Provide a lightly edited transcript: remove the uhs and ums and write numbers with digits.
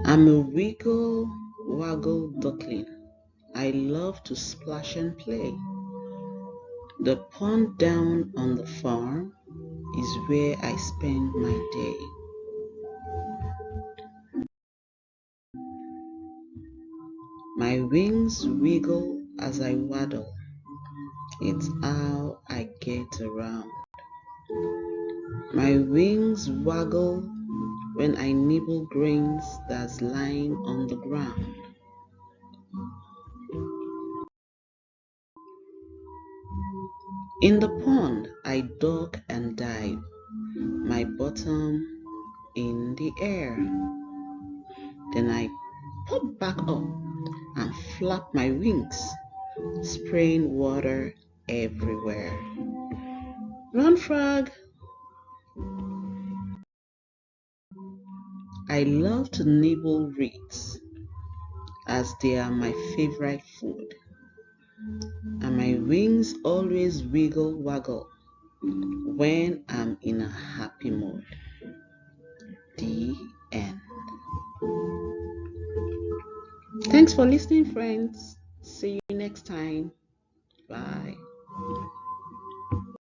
I'm a wiggle waggle duckling. I love to splash and play. The pond down on the farm is where I spend my day. My wings wiggle as I waddle. It's how I get around. My wings waggle when I nibble grains that's lying on the ground. In the pond, I duck and dive, my bottom in the air. Then I pop back up and flap my wings, spraying water everywhere. Run, frog! I love to nibble reeds as they are my favorite food, and my wings always wiggle waggle when I'm in a happy mood. The end. Thanks for listening, friends. See you next time. Bye.